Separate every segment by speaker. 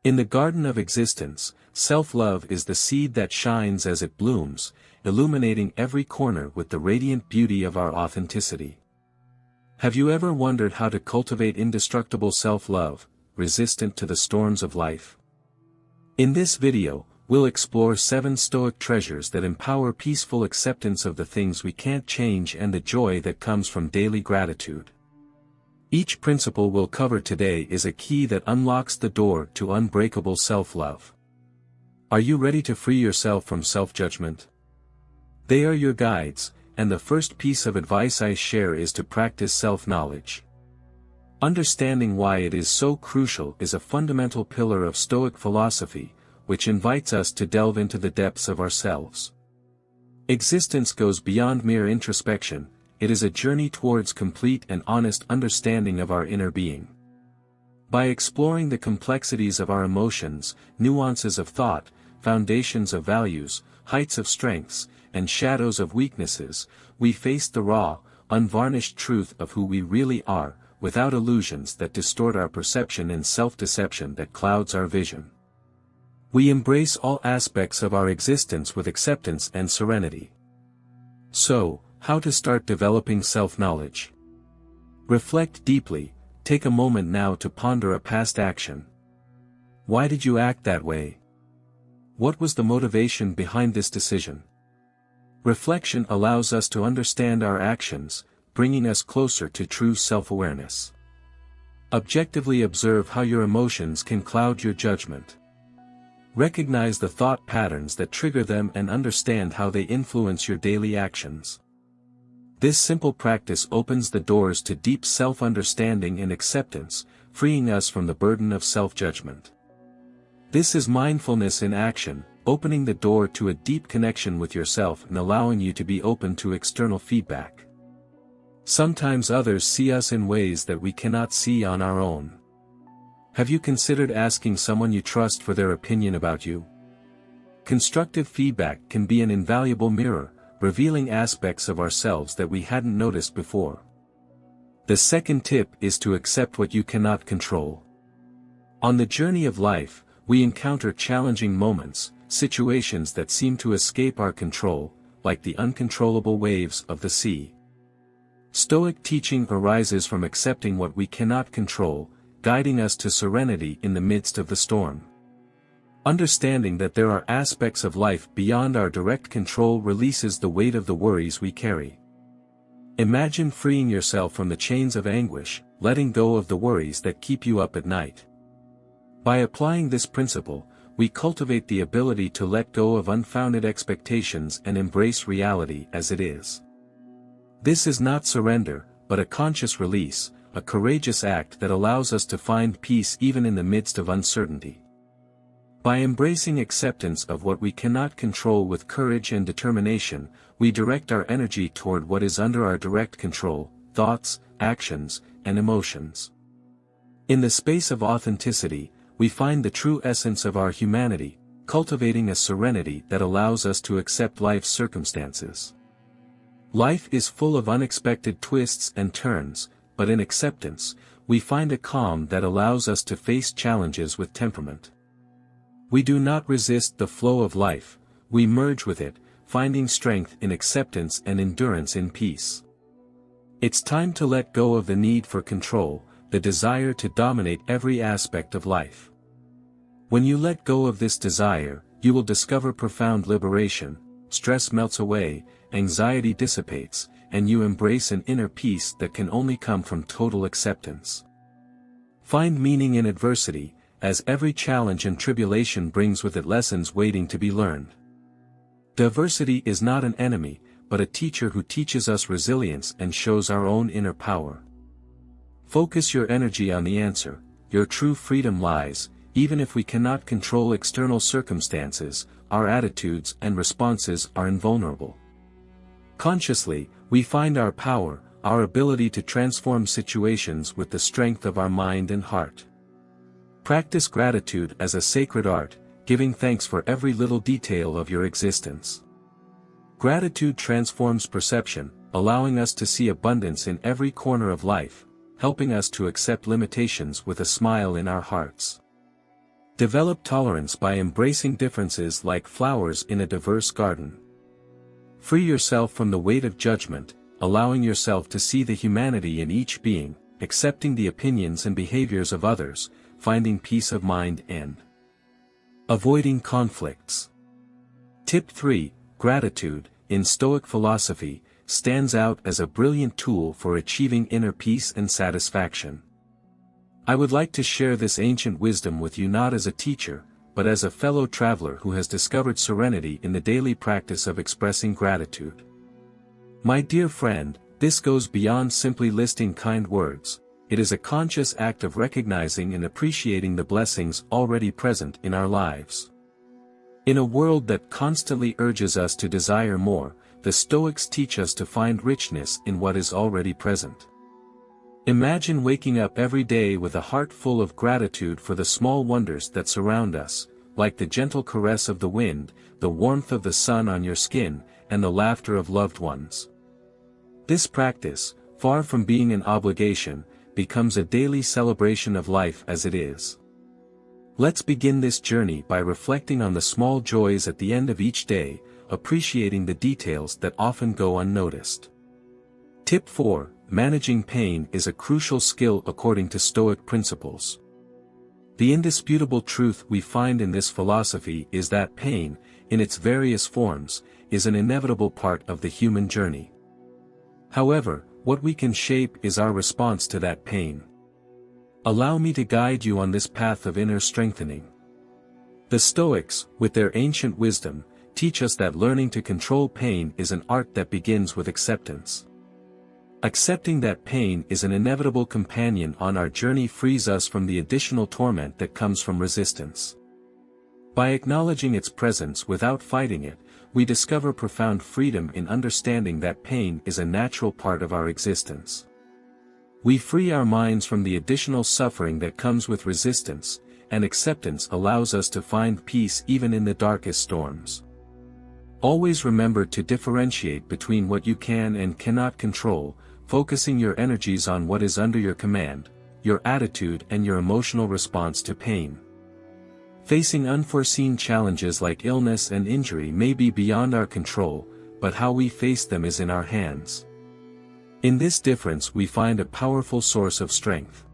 Speaker 1: In the garden of existence, self-love is the seed that shines as it blooms, illuminating every corner with the radiant beauty of our authenticity. Have you ever wondered how to cultivate indestructible self-love, resistant to the storms of life? In this video, we'll explore 7 Stoic treasures that empower peaceful acceptance of the things we can't change and the joy that comes from daily gratitude. Each principle we'll cover today is a key that unlocks the door to unbreakable self-love. Are you ready to free yourself from self-judgment? They are your guides, and the first piece of advice I share is to practice self-knowledge. Understanding why it is so crucial is a fundamental pillar of Stoic philosophy, which invites us to delve into the depths of ourselves. Existence goes beyond mere introspection. It is a journey towards complete and honest understanding of our inner being. By exploring the complexities of our emotions, nuances of thought, foundations of values, heights of strengths, and shadows of weaknesses, we face the raw, unvarnished truth of who we really are, without illusions that distort our perception and self-deception that clouds our vision. We embrace all aspects of our existence with acceptance and serenity. So, how to start developing self-knowledge? Reflect deeply. Take a moment now to ponder a past action. Why did you act that way? What was the motivation behind this decision? Reflection allows us to understand our actions, bringing us closer to true self-awareness. Objectively observe how your emotions can cloud your judgment. Recognize the thought patterns that trigger them and understand how they influence your daily actions. This simple practice opens the doors to deep self-understanding and acceptance, freeing us from the burden of self-judgment. This is mindfulness in action, opening the door to a deep connection with yourself and allowing you to be open to external feedback. Sometimes others see us in ways that we cannot see on our own. Have you considered asking someone you trust for their opinion about you? Constructive feedback can be an invaluable mirror, revealing aspects of ourselves that we hadn't noticed before. The second tip is to accept what you cannot control. On the journey of life, we encounter challenging moments, situations that seem to escape our control, like the uncontrollable waves of the sea. Stoic teaching arises from accepting what we cannot control, guiding us to serenity in the midst of the storm. Understanding that there are aspects of life beyond our direct control releases the weight of the worries we carry. Imagine freeing yourself from the chains of anguish, letting go of the worries that keep you up at night. By applying this principle, we cultivate the ability to let go of unfounded expectations and embrace reality as it is. This is not surrender, but a conscious release, a courageous act that allows us to find peace even in the midst of uncertainty. By embracing acceptance of what we cannot control with courage and determination, we direct our energy toward what is under our direct control: thoughts, actions, and emotions. In the space of authenticity, we find the true essence of our humanity, cultivating a serenity that allows us to accept life's circumstances. Life is full of unexpected twists and turns, but in acceptance, we find a calm that allows us to face challenges with temperament. We do not resist the flow of life, we merge with it, finding strength in acceptance and endurance in peace. It's time to let go of the need for control, the desire to dominate every aspect of life. When you let go of this desire, you will discover profound liberation. Stress melts away, anxiety dissipates, and you embrace an inner peace that can only come from total acceptance. Find meaning in adversity, as every challenge and tribulation brings with it lessons waiting to be learned. Diversity is not an enemy, but a teacher who teaches us resilience and shows our own inner power. Focus your energy on the answer. Your true freedom lies, even if we cannot control external circumstances, our attitudes and responses are invulnerable. Consciously, we find our power, our ability to transform situations with the strength of our mind and heart. Practice gratitude as a sacred art, giving thanks for every little detail of your existence. Gratitude transforms perception, allowing us to see abundance in every corner of life, helping us to accept limitations with a smile in our hearts. Develop tolerance by embracing differences like flowers in a diverse garden. Free yourself from the weight of judgment, allowing yourself to see the humanity in each being, accepting the opinions and behaviors of others, finding peace of mind and avoiding conflicts. Tip 3. Gratitude, in Stoic philosophy, stands out as a brilliant tool for achieving inner peace and satisfaction. I would like to share this ancient wisdom with you not as a teacher, but as a fellow traveler who has discovered serenity in the daily practice of expressing gratitude. My dear friend, this goes beyond simply listing kind words. It is a conscious act of recognizing and appreciating the blessings already present in our lives. In a world that constantly urges us to desire more, the Stoics teach us to find richness in what is already present. Imagine waking up every day with a heart full of gratitude for the small wonders that surround us, like the gentle caress of the wind, the warmth of the sun on your skin, and the laughter of loved ones. This practice, far from being an obligation, becomes a daily celebration of life as it is. Let's begin this journey by reflecting on the small joys at the end of each day, appreciating the details that often go unnoticed. Tip 4. Managing pain is a crucial skill according to Stoic principles. The indisputable truth we find in this philosophy is that pain, in its various forms, is an inevitable part of the human journey. However, what we can shape is our response to that pain. Allow me to guide you on this path of inner strengthening. The Stoics, with their ancient wisdom, teach us that learning to control pain is an art that begins with acceptance. Accepting that pain is an inevitable companion on our journey frees us from the additional torment that comes from resistance. By acknowledging its presence without fighting it, we discover profound freedom in understanding that pain is a natural part of our existence. We free our minds from the additional suffering that comes with resistance, and acceptance allows us to find peace even in the darkest storms. Always remember to differentiate between what you can and cannot control, focusing your energies on what is under your command, your attitude and your emotional response to pain. Facing unforeseen challenges like illness and injury may be beyond our control, but how we face them is in our hands. In this difference we find a powerful source of strength.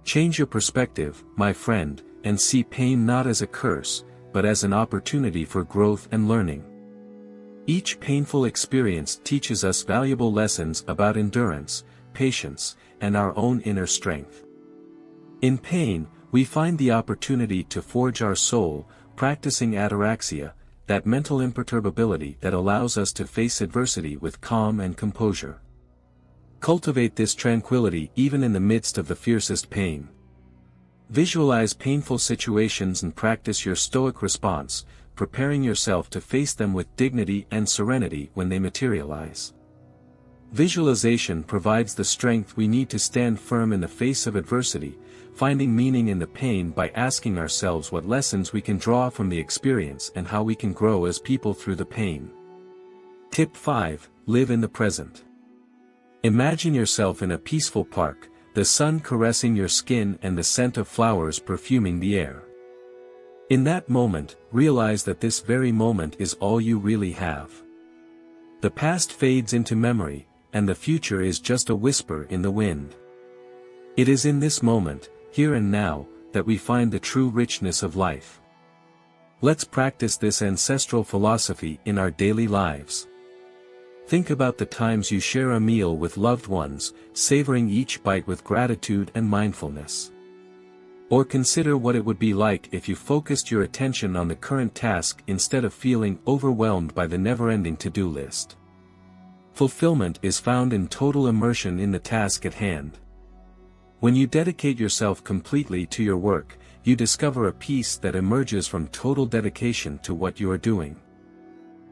Speaker 1: Change your perspective, my friend, and see pain not as a curse, but as an opportunity for growth and learning. Each painful experience teaches us valuable lessons about endurance, patience, and our own inner strength. In pain, we find the opportunity to forge our soul, practicing ataraxia, that mental imperturbability that allows us to face adversity with calm and composure. Cultivate this tranquility even in the midst of the fiercest pain. Visualize painful situations and practice your Stoic response, preparing yourself to face them with dignity and serenity when they materialize. Visualization provides the strength we need to stand firm in the face of adversity, finding meaning in the pain by asking ourselves what lessons we can draw from the experience and how we can grow as people through the pain. Tip 5. Live in the present. Imagine yourself in a peaceful park, the sun caressing your skin and the scent of flowers perfuming the air. In that moment, realize that this very moment is all you really have. The past fades into memory, and the future is just a whisper in the wind. It is in this moment, here and now, that we find the true richness of life. Let's practice this ancestral philosophy in our daily lives. Think about the times you share a meal with loved ones, savoring each bite with gratitude and mindfulness. Or consider what it would be like if you focused your attention on the current task instead of feeling overwhelmed by the never-ending to-do list. Fulfillment is found in total immersion in the task at hand. When you dedicate yourself completely to your work, you discover a peace that emerges from total dedication to what you are doing.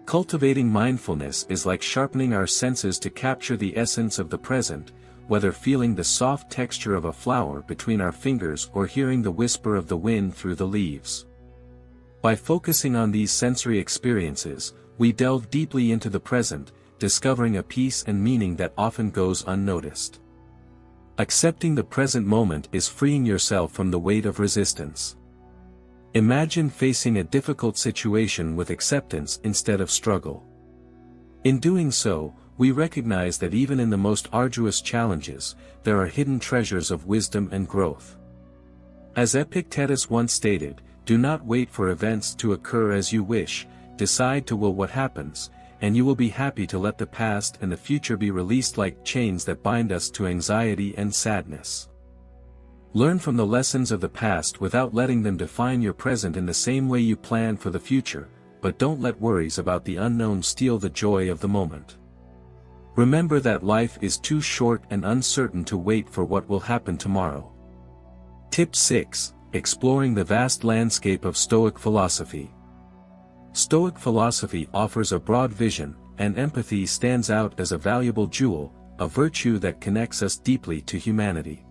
Speaker 1: Cultivating mindfulness is like sharpening our senses to capture the essence of the present, whether feeling the soft texture of a flower between our fingers or hearing the whisper of the wind through the leaves. By focusing on these sensory experiences, we delve deeply into the present, discovering a peace and meaning that often goes unnoticed. Accepting the present moment is freeing yourself from the weight of resistance. Imagine facing a difficult situation with acceptance instead of struggle. In doing so, we recognize that even in the most arduous challenges, there are hidden treasures of wisdom and growth. As Epictetus once stated, "Do not wait for events to occur as you wish, decide to will what happens, and you will be happy to let the past and the future be released like chains that bind us to anxiety and sadness." Learn from the lessons of the past without letting them define your present in the same way you plan for the future, but don't let worries about the unknown steal the joy of the moment. Remember that life is too short and uncertain to wait for what will happen tomorrow. Tip 6. Exploring the vast landscape of Stoic philosophy. Stoic philosophy offers a broad vision, and empathy stands out as a valuable jewel, a virtue that connects us deeply to humanity.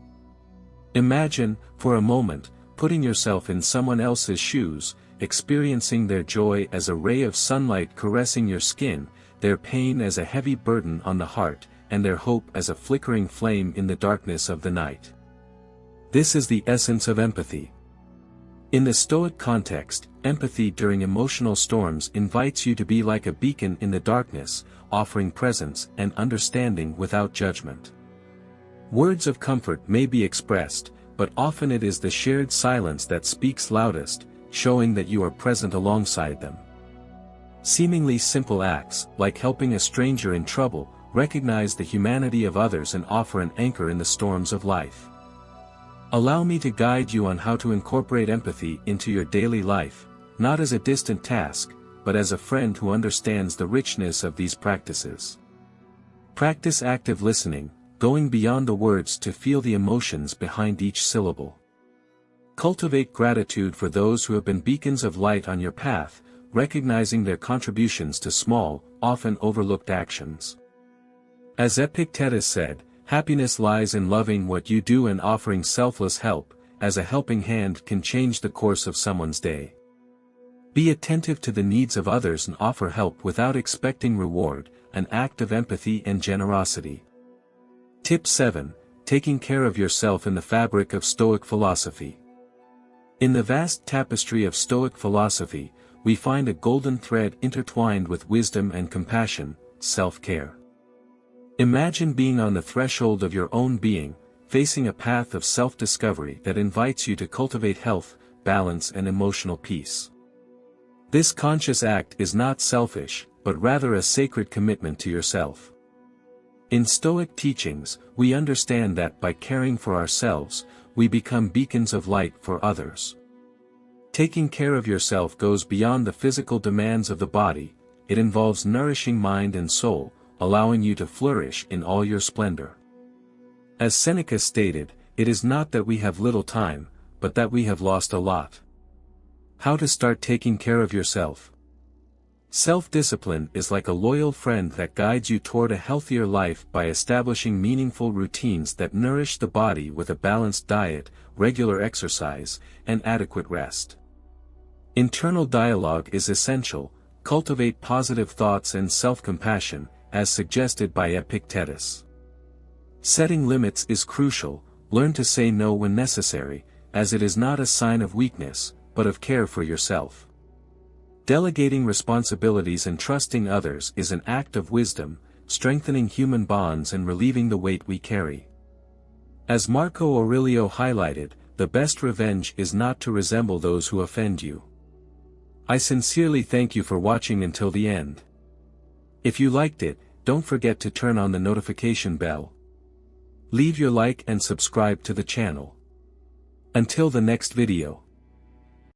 Speaker 1: Imagine, for a moment, putting yourself in someone else's shoes, experiencing their joy as a ray of sunlight caressing your skin, their pain as a heavy burden on the heart, and their hope as a flickering flame in the darkness of the night. This is the essence of empathy. In the Stoic context, empathy during emotional storms invites you to be like a beacon in the darkness, offering presence and understanding without judgment. Words of comfort may be expressed, but often it is the shared silence that speaks loudest, showing that you are present alongside them. Seemingly simple acts, like helping a stranger in trouble, recognize the humanity of others and offer an anchor in the storms of life. Allow me to guide you on how to incorporate empathy into your daily life, not as a distant task, but as a friend who understands the richness of these practices. Practice active listening, going beyond the words to feel the emotions behind each syllable. Cultivate gratitude for those who have been beacons of light on your path, recognizing their contributions to small, often overlooked actions. As Epictetus said, "Happiness lies in loving what you do and offering selfless help, as a helping hand can change the course of someone's day." Be attentive to the needs of others and offer help without expecting reward, an act of empathy and generosity. Tip 7. Taking care of yourself in the fabric of Stoic philosophy. In the vast tapestry of Stoic philosophy, we find a golden thread intertwined with wisdom and compassion, self-care. Imagine being on the threshold of your own being, facing a path of self-discovery that invites you to cultivate health, balance and emotional peace. This conscious act is not selfish, but rather a sacred commitment to yourself. In Stoic teachings, we understand that by caring for ourselves, we become beacons of light for others. Taking care of yourself goes beyond the physical demands of the body, it involves nourishing mind and soul, allowing you to flourish in all your splendor. As Seneca stated, "It is not that we have little time, but that we have lost a lot." How to start taking care of yourself? Self-discipline is like a loyal friend that guides you toward a healthier life by establishing meaningful routines that nourish the body with a balanced diet, regular exercise, and adequate rest. Internal dialogue is essential. Cultivate positive thoughts and self-compassion, as suggested by Epictetus. Setting limits is crucial. Learn to say no when necessary, as it is not a sign of weakness, but of care for yourself. Delegating responsibilities and trusting others is an act of wisdom, strengthening human bonds and relieving the weight we carry. As Marco Aurelio highlighted, the best revenge is not to resemble those who offend you. I sincerely thank you for watching until the end. If you liked it, don't forget to turn on the notification bell. Leave your like and subscribe to the channel. Until the next video.